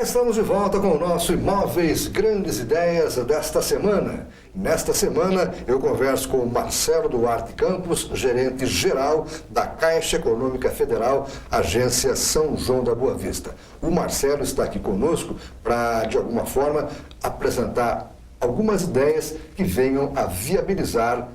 Estamos de volta com o nosso Imóveis Grandes Ideias desta semana. Nesta semana eu converso com o Marcelo Duarte Campos, gerente geral da Caixa Econômica Federal, agência São João da Boa Vista. O Marcelo está aqui conosco para, de alguma forma, apresentar algumas ideias que venham a viabilizar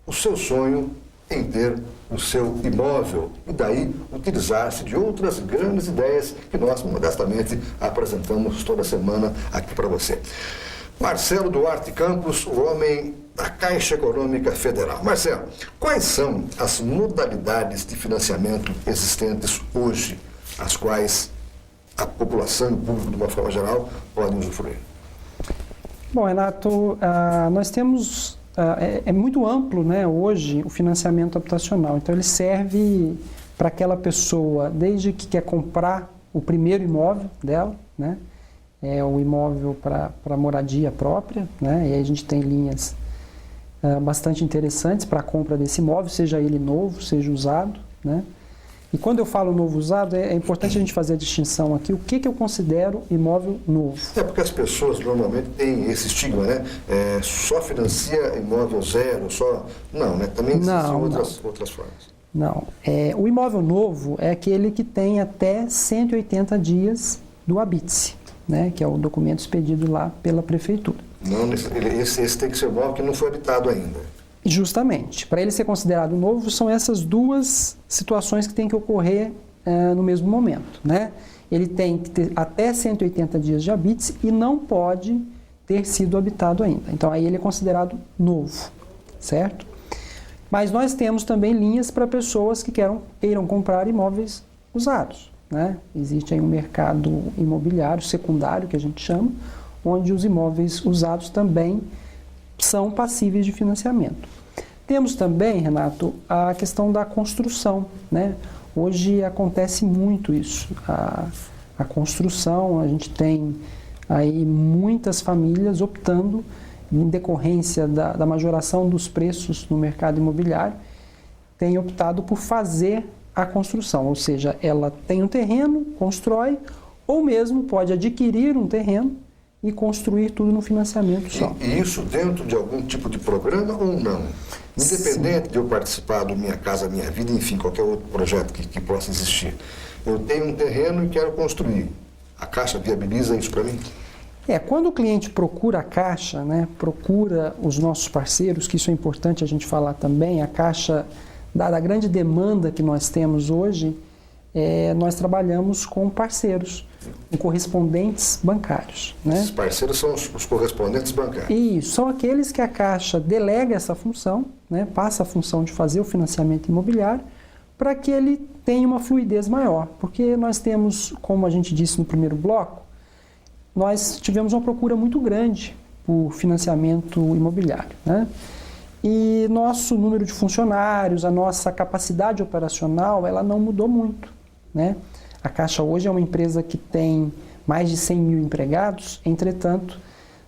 o seu sonho em ter o seu imóvel e daí utilizar-se de outras grandes ideias que nós modestamente apresentamos toda semana aqui para você. Marcelo Duarte Campos, o homem da Caixa Econômica Federal. Marcelo, quais são as modalidades de financiamento existentes hoje, as quais a população e o público, de uma forma geral, podem usufruir? Bom, Renato, nós temos... É muito amplo, né, hoje o financiamento habitacional. Então ele serve para aquela pessoa desde que quer comprar o primeiro imóvel dela, né, o imóvel para moradia própria, né, e aí a gente tem linhas bastante interessantes para a compra desse imóvel, seja ele novo, seja usado, né. E quando eu falo novo usado, é importante a gente fazer a distinção aqui, o que eu considero imóvel novo. É porque as pessoas normalmente têm esse estigma, né? Só financia imóvel zero, só... Não, né? Também existem outras formas. Não. O imóvel novo é aquele que tem até 180 dias do habite-se, né? Que é o documento expedido lá pela prefeitura. Não, esse tem que ser imóvel que não foi habitado ainda. Justamente. Para ele ser considerado novo, são essas duas situações que têm que ocorrer no mesmo momento, né? Ele tem que ter até 180 dias de habite e não pode ter sido habitado ainda. Então, aí ele é considerado novo, certo? Mas nós temos também linhas para pessoas que queiram comprar imóveis usados, né? Existe aí um mercado imobiliário secundário, que a gente chama, onde os imóveis usados também são passíveis de financiamento. Temos também, Renato, a questão da construção, né? Hoje acontece muito isso, a construção, a gente tem aí muitas famílias optando, em decorrência da majoração dos preços no mercado imobiliário, tem optado por fazer a construção, ou seja, ela tem um terreno, constrói, ou mesmo pode adquirir um terreno e construir tudo no financiamento só. E isso dentro de algum tipo de programa ou não? Independente de eu participar do Minha Casa Minha Vida, enfim, qualquer outro projeto que possa existir. Eu tenho um terreno e quero construir. A Caixa viabiliza isso para mim? Quando o cliente procura a Caixa, né, procura os nossos parceiros, que isso é importante a gente falar também, a Caixa, dada a grande demanda que nós temos hoje, nós trabalhamos com parceiros, com correspondentes bancários, né? Esses parceiros são os correspondentes bancários. Isso, são aqueles que a Caixa delega essa função, né? Passa a função de fazer o financiamento imobiliário para que ele tenha uma fluidez maior. Porque nós temos, como a gente disse no primeiro bloco, nós tivemos uma procura muito grande por financiamento imobiliário, né? E nosso número de funcionários, a nossa capacidade operacional, ela não mudou muito, né? A Caixa hoje é uma empresa que tem mais de 100 mil empregados, entretanto,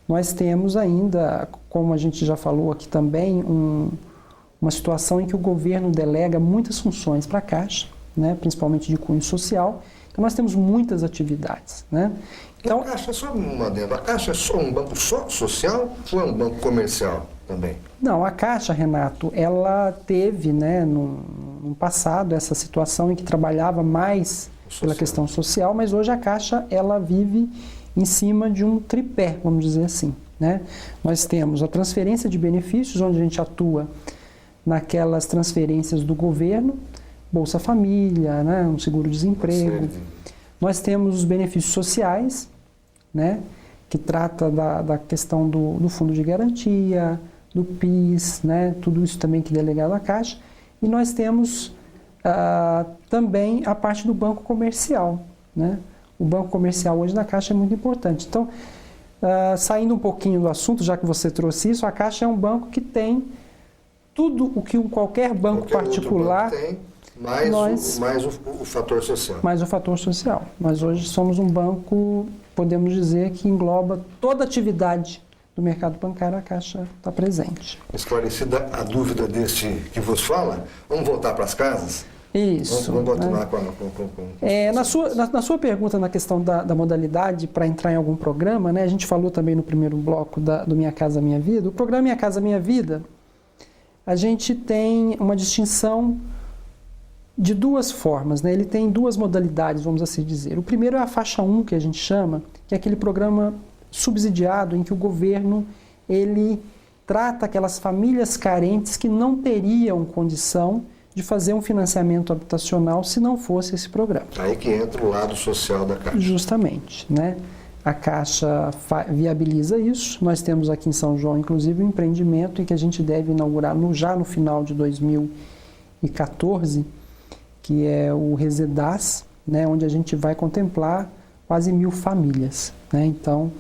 nós temos ainda, como a gente já falou aqui também, uma situação em que o governo delega muitas funções para a Caixa, né, principalmente de cunho social, então nós temos muitas atividades, né? Então, a Caixa, só uma dentro, a Caixa é só um banco só social ou é um banco comercial também? Não, a Caixa, Renato, ela teve, né, no passado essa situação em que trabalhava mais pela questão social, mas hoje a Caixa ela vive em cima de um tripé, vamos dizer assim, né? Nós temos a transferência de benefícios, onde a gente atua naquelas transferências do governo, Bolsa Família, né, um seguro-desemprego. Nós temos os benefícios sociais, né, que trata da questão do fundo de garantia, do PIS, né, tudo isso também que é delegado à Caixa. E nós temos também a parte do banco comercial, né? O banco comercial hoje na Caixa é muito importante. Então, saindo um pouquinho do assunto, já que você trouxe isso, a Caixa é um banco que tem tudo o que qualquer banco particular tem, mais o fator social. Mais o fator social. Nós hoje somos um banco, podemos dizer, que engloba toda a atividade do mercado bancário, a Caixa está presente. Esclarecida a dúvida deste que vos fala, vamos voltar para as casas? Isso. Vamos continuar com... Na sua pergunta na questão da modalidade para entrar em algum programa, né, a gente falou também no primeiro bloco do Minha Casa Minha Vida. O programa Minha Casa Minha Vida, a gente tem uma distinção de duas formas, né? Ele tem duas modalidades, vamos assim dizer. O primeiro é a faixa 1, que a gente chama, que é aquele programa subsidiado em que o governo ele trata aquelas famílias carentes que não teriam condição de fazer um financiamento habitacional se não fosse esse programa. Aí que entra o lado social da Caixa. Justamente, né? A Caixa viabiliza isso. Nós temos aqui em São João, inclusive, um empreendimento em que a gente deve inaugurar já no final de 2014, que é o Resedas, né? Onde a gente vai contemplar quase 1.000 famílias, né? Então,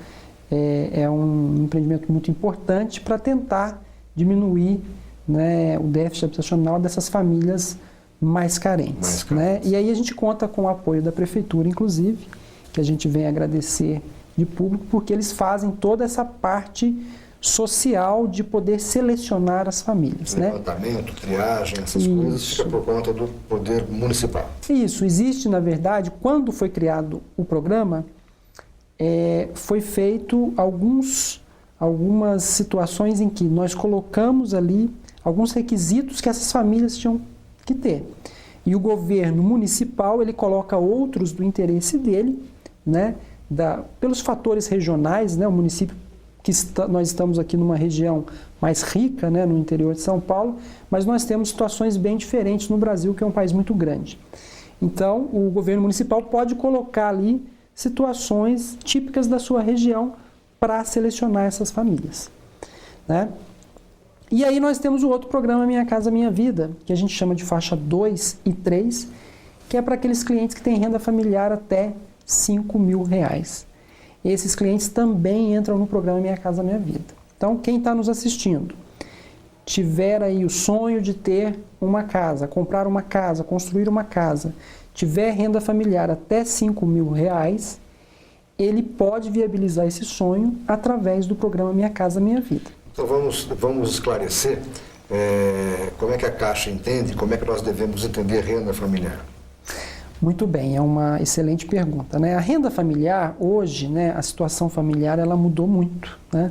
é um empreendimento muito importante para tentar diminuir, né, o déficit habitacional dessas famílias mais carentes. Né? E aí a gente conta com o apoio da Prefeitura, inclusive, que a gente vem agradecer de público, porque eles fazem toda essa parte social de poder selecionar as famílias. Levantamento, triagem, essas coisas, fica por conta do poder municipal. Isso, existe, na verdade, quando foi criado o programa, foi feito algumas situações em que nós colocamos ali alguns requisitos que essas famílias tinham que ter. E o governo municipal, ele coloca outros do interesse dele, né, pelos fatores regionais, né, o município nós estamos aqui numa região mais rica, né, no interior de São Paulo, mas nós temos situações bem diferentes no Brasil, que é um país muito grande. Então, o governo municipal pode colocar ali situações típicas da sua região para selecionar essas famílias, né? E aí nós temos o outro programa Minha Casa Minha Vida, que a gente chama de faixa 2 e 3, que é para aqueles clientes que têm renda familiar até R$5.000. Esses clientes também entram no programa Minha Casa Minha Vida. Então, quem está nos assistindo, tiver aí o sonho de ter uma casa, comprar uma casa, construir uma casa, tiver renda familiar até R$5.000, ele pode viabilizar esse sonho através do programa Minha Casa Minha Vida. Então vamos esclarecer como é que a Caixa entende, como é que nós devemos entender renda familiar. Muito bem, é uma excelente pergunta, né? A renda familiar, hoje, né, a situação familiar, ela mudou muito, né?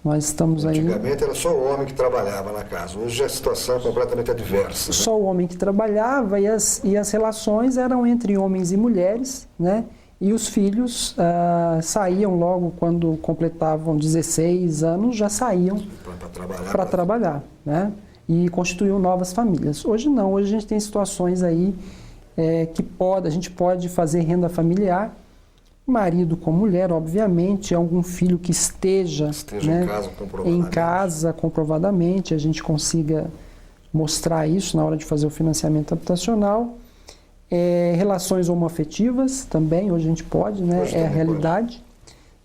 Nós estamos aí... Antigamente era só o homem que trabalhava na casa, hoje a situação é completamente adversa. Só o homem que trabalhava e as relações eram entre homens e mulheres, né? E os filhos saíam logo quando completavam 16 anos, já saíam para trabalhar, né? E constituíam novas famílias. Hoje não, hoje a gente tem situações aí que a gente pode fazer renda familiar, marido com mulher, obviamente, algum filho que esteja né, em casa comprovadamente, a gente consiga mostrar isso na hora de fazer o financiamento habitacional. Relações homoafetivas também, hoje a gente pode, né? É a realidade,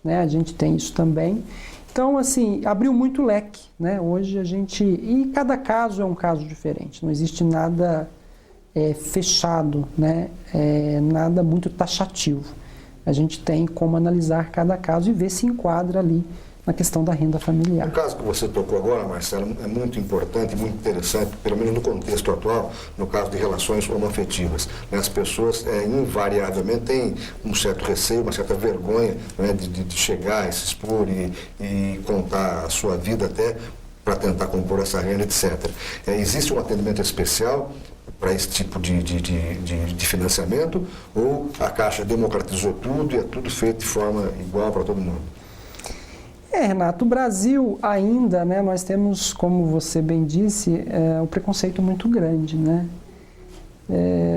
né? A gente tem isso também. Então, assim, abriu muito leque, né? Hoje a gente... E cada caso é um caso diferente, não existe nada fechado, né? Nada muito taxativo. A gente tem como analisar cada caso e ver se enquadra ali na questão da renda familiar. O caso que você tocou agora, Marcelo, é muito importante, muito interessante, pelo menos no contexto atual, no caso de relações homoafetivas. As pessoas, invariavelmente, têm um certo receio, uma certa vergonha, né, de chegar e se expor e contar a sua vida até para tentar compor essa renda, etc. Existe um atendimento especial para esse tipo de financiamento, ou a Caixa democratizou tudo e é tudo feito de forma igual para todo mundo? Renato, o Brasil ainda, né, nós temos, como você bem disse, um preconceito muito grande, né?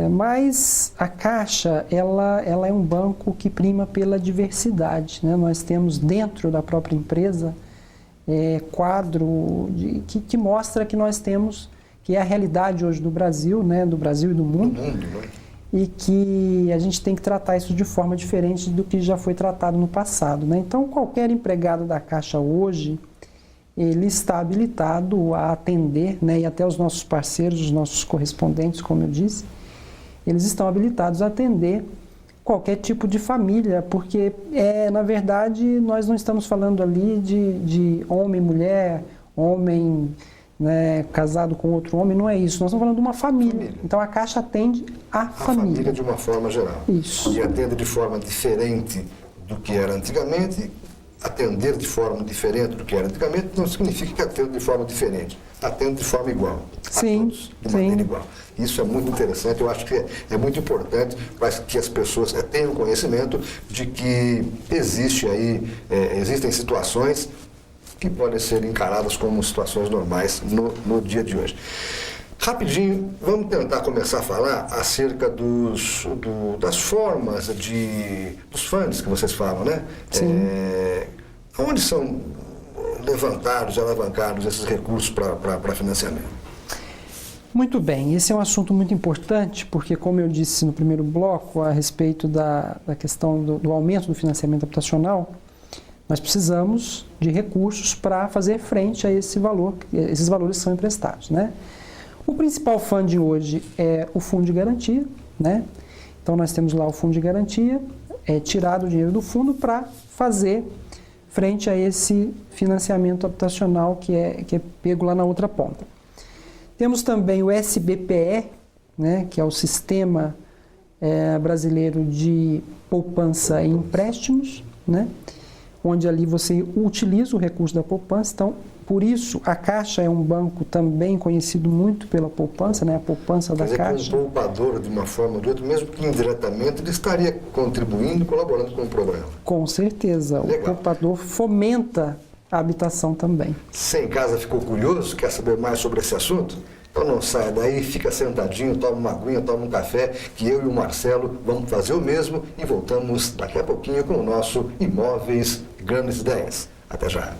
Mas a Caixa, ela é um banco que prima pela diversidade, né? Nós temos dentro da própria empresa quadro que mostra que nós temos, que é a realidade hoje do Brasil, né, do Brasil e do mundo, e que a gente tem que tratar isso de forma diferente do que já foi tratado no passado, né? Então, qualquer empregado da Caixa hoje, ele está habilitado a atender, né, e até os nossos parceiros, os nossos correspondentes, como eu disse, eles estão habilitados a atender qualquer tipo de família, porque, na verdade, nós não estamos falando ali de homem, mulher, homem, né, casado com outro homem, não é isso. Nós estamos falando de uma família. Então, a Caixa atende a família. De uma forma geral. Isso. E atende de forma diferente do que era antigamente. Atender de forma diferente do que era antigamente não significa que atende de forma diferente. Atende de forma igual. Sim, todos, de maneira igual. Isso é muito interessante, eu acho que é muito importante para que as pessoas tenham conhecimento de que existem situações que podem ser encaradas como situações normais no dia de hoje. Rapidinho, vamos tentar começar a falar acerca das formas dos fundos que vocês falam, né? Sim. Onde são alavancados esses recursos para financiamento? Muito bem, esse é um assunto muito importante, porque, como eu disse no primeiro bloco, a respeito da questão do aumento do financiamento habitacional, nós precisamos de recursos para fazer frente a esses valores que são emprestados, né? O principal funding hoje é o fundo de garantia, né? Então, nós temos lá o fundo de garantia, tirado o dinheiro do fundo para fazer frente a esse financiamento habitacional que é pego lá na outra ponta. Temos também o SBPE, né, que é o Sistema Brasileiro de Poupança e Empréstimos, né, onde ali você utiliza o recurso da poupança. Então, por isso, a Caixa é um banco também conhecido muito pela poupança, né, a poupança da Caixa. Um poupador, de uma forma ou de outra, mesmo que indiretamente, ele estaria contribuindo, colaborando com o programa. Com certeza. Legal. O poupador fomenta a habitação também. Você em casa ficou curioso, quer saber mais sobre esse assunto? Então não saia daí, fica sentadinho, toma uma aguinha, toma um café, que eu e o Marcelo vamos fazer o mesmo e voltamos daqui a pouquinho com o nosso Imóveis Grandes Ideias. Até já!